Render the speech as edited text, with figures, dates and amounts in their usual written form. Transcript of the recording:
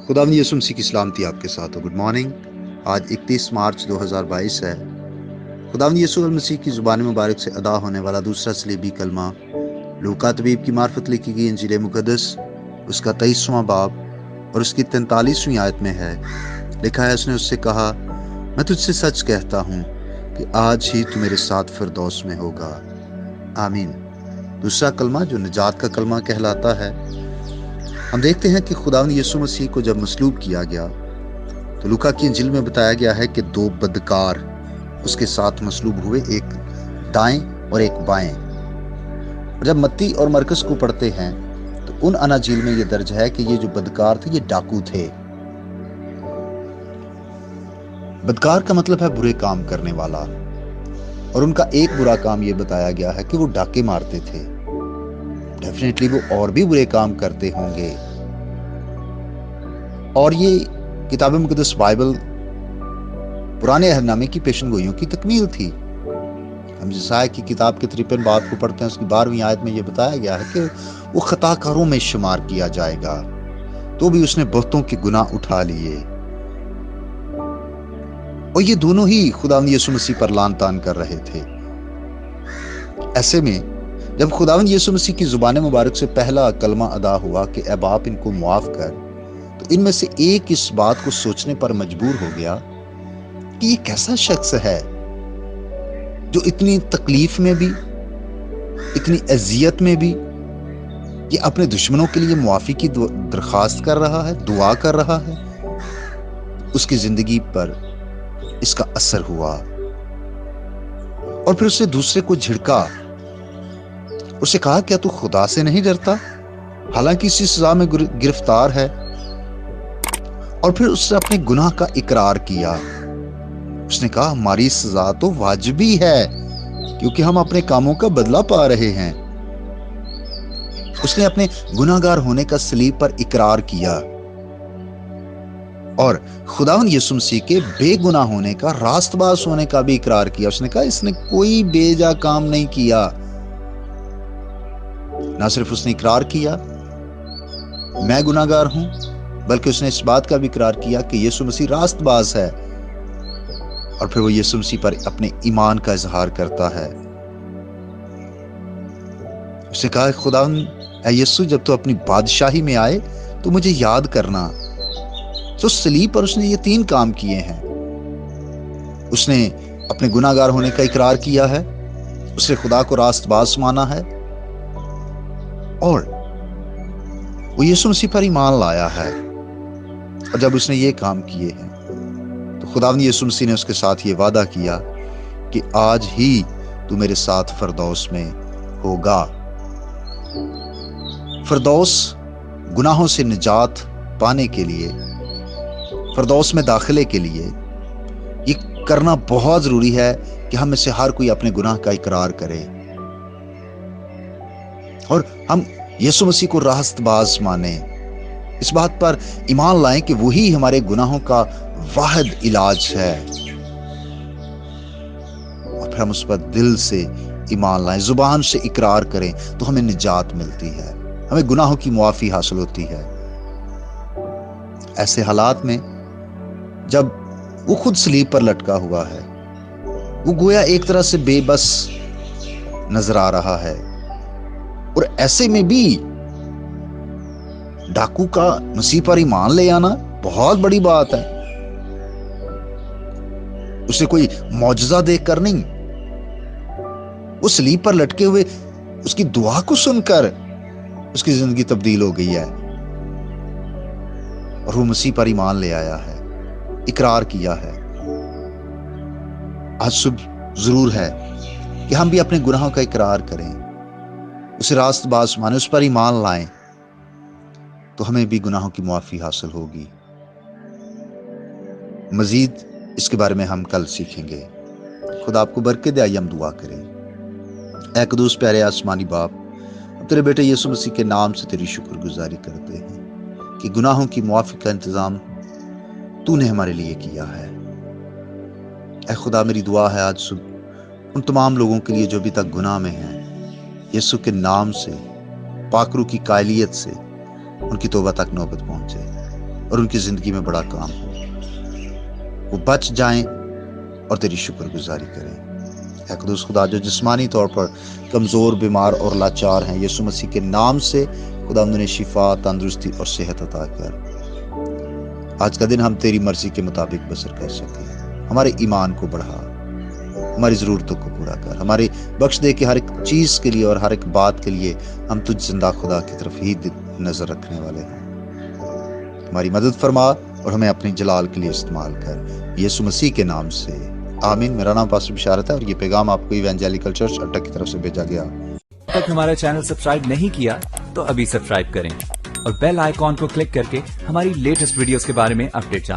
خداوند یسوع مسیح کی سلامتی آپ کے ساتھ ہو۔ Good morning. آج 31 مارچ 2022 ہے۔ خداوند یسوع مسیح کی زبان مبارک سے ادا ہونے والا دوسرا صلیبی کلمہ لوکا طبیب کی معرفت لکھی گئی انجیل مقدس اس کا 23واں باب اور اس کی 43ویں آیت میں ہے۔ لکھا ہے، اس نے اس سے کہا، میں تجھ سے سچ کہتا ہوں کہ آج ہی تو میرے ساتھ فردوس میں ہوگا۔ آمین۔ دوسرا کلمہ جو نجات کا کلمہ کہلاتا ہے، ہم دیکھتے ہیں کہ خداوند یسوع مسیح کو جب مصلوب کیا گیا تو لوکا کی انجیل میں بتایا گیا ہے کہ 2 بدکار اس کے ساتھ مصلوب ہوئے، ایک دائیں اور ایک بائیں۔ اور جب متی اور مرکز کو پڑھتے ہیں تو ان اناجیل میں یہ درج ہے کہ یہ جو بدکار تھے یہ ڈاکو تھے۔ بدکار کا مطلب ہے برے کام کرنے والا، اور ان کا ایک برا کام یہ بتایا گیا ہے کہ وہ ڈاکے مارتے تھے۔ ڈیفینیٹلی وہ اور بھی برے کام کرتے ہوں گے، اور یہ کتاب مقدس بائبل پرانے عہد نامے کی پیشن گوئیوں کی تکمیل تھی۔ ہم یسایا کی کتاب کے 53 باب کو پڑھتے ہیں، اس کی 12ویں آیت میں یہ بتایا گیا ہے کہ وہ خطا کاروں میں شمار کیا جائے گا، تو بھی اس نے بہتوں کے گناہ اٹھا لیے۔ اور یہ دونوں ہی خداوند یسوع مسیح پر لعن طعن کر رہے تھے۔ ایسے میں جب خداوند یسوع مسیح کی زبان مبارک سے پہلا کلمہ ادا ہوا کہ اے باپ ان کو معاف کر، تو ان میں سے ایک اس بات کو سوچنے پر مجبور ہو گیا کہ یہ کیسا شخص ہے جو اتنی تکلیف میں بھی، اتنی اذیت میں بھی یہ اپنے دشمنوں کے لیے معافی کی درخواست کر رہا ہے، دعا کر رہا ہے۔ اس کی زندگی پر اس کا اثر ہوا، اور پھر اس نے دوسرے کو جھڑکا، اسے کہا، کیا تو خدا سے نہیں ڈرتا؟ حالانکہ اسی سزا میں گرفتار ہے۔ اور پھر اس نے اپنے گناہ کا اقرار کیا۔ اس نے کہا، ہماری سزا تو واجبی ہے کیونکہ ہم اپنے کاموں کا بدلہ پا رہے ہیں۔ اس نے اپنے گناہگار ہونے کا صلیب پر اقرار کیا، اور خداوند یسوع مسیح کے بے گناہ ہونے کا، راست باز ہونے کا بھی اقرار کیا۔ اس نے کہا، اس نے کوئی بے جا کام نہیں کیا۔ نہ صرف اس نے اقرار کیا میں گناہگار ہوں، بلکہ اس نے اس بات کا بھی اقرار کیا کہ یسوع مسیح راست باز ہے، اور پھر وہ یسوع مسیح پر اپنے ایمان کا اظہار کرتا ہے۔ اس نے کہا، خداوند اے یسوع، جب تو اپنی بادشاہی میں آئے تو مجھے یاد کرنا۔ تو صلیب پر اس نے یہ 3 کام کیے ہیں۔ اس نے اپنے گناہگار ہونے کا اقرار کیا ہے، اس نے خدا کو راست باز مانا ہے، اور وہ یسوع مسیح پر ایمان لایا ہے۔ اور جب اس نے یہ کام کیے ہیں تو خداوند یسوع مسیح نے اس کے ساتھ یہ وعدہ کیا کہ آج ہی تو میرے ساتھ فردوس میں ہوگا۔ فردوس گناہوں سے نجات پانے کے لیے، فردوس میں داخلے کے لیے یہ کرنا بہت ضروری ہے کہ ہم میں سے ہر کوئی اپنے گناہ کا اقرار کرے، اور ہم یسوع مسیح کو راست باز مانیں، اس بات پر ایمان لائیں کہ وہی ہمارے گناہوں کا واحد علاج ہے، اور پھر ہم اس پر دل سے ایمان لائیں، زبان سے اقرار کریں تو ہمیں نجات ملتی ہے، ہمیں گناہوں کی معافی حاصل ہوتی ہے۔ ایسے حالات میں جب وہ خود صلیب پر لٹکا ہوا ہے، وہ گویا ایک طرح سے بے بس نظر آ رہا ہے، اور ایسے میں بھی ڈاکو کا مسیح پر ایمان لے آنا بہت بڑی بات ہے۔ اسے کوئی معجزہ دیکھ کر نہیں، وہ صلیب پر لٹکے ہوئے اس کی دعا کو سن کر اس کی زندگی تبدیل ہو گئی ہے، اور وہ مسیح پر ایمان لے آیا ہے، اقرار کیا ہے۔ آج صبح ضرور ہے کہ ہم بھی اپنے گناہوں کا اقرار کریں، اسے راست باز مانیں، اس پر ایمان لائیں، تو ہمیں بھی گناہوں کی معافی حاصل ہوگی۔ مزید اس کے بارے میں ہم کل سیکھیں گے۔ خدا آپ کو برکت دے۔ آئیے ہم دعا کریں۔ اے قدوس پیارے آسمانی باپ، ہم تیرے بیٹے یسوع مسیح کے نام سے تیری شکر گزاری کرتے ہیں کہ گناہوں کی معافی کا انتظام تو نے ہمارے لیے کیا ہے۔ اے خدا میری دعا ہے آج صبح ان تمام لوگوں کے لیے جو ابھی تک گناہ میں ہیں، یسوع کے نام سے پاکرو کی قائلیت سے ان کی توبہ تک نوبت پہنچے اور ان کی زندگی میں بڑا کام ہو، وہ بچ جائیں اور تیری شکر گزاری کریں۔ اے قدوس خدا جو جسمانی طور پر کمزور، بیمار اور لاچار ہیں، یسوع مسیح کے نام سے خدا انہیں شفا، تندرستی اور صحت عطا کر۔ آج کا دن ہم تیری مرضی کے مطابق بسر کر سکیں، ہمارے ایمان کو بڑھا، ہماری ضرورتوں کو پورا کر، ہمارے بخش دے کہ ہر ایک چیز کے لیے اور ہر ایک بات کے لیے ہم تجھ زندہ خدا کی طرف ہی نظر رکھنے والے ہیں۔ ہماری مدد فرما اور ہمیں اپنی جلال کے لیے استعمال کر، یسوع مسیح کے نام سے آمین۔ میرا نام پاسٹر بشارت ہے اور یہ پیغام آپ کو ایوانجیلیکل چرچ اٹک کی طرف سے بھیجا گیا۔ اب تک ہمارا چینل سبسکرائب نہیں کیا تو ابھی سبسکرائب کریں اور بیل آئیکن کو کلک کر کے ہماری لیٹسٹ ویڈیوز کے بارے میں اپڈیٹ جانیں۔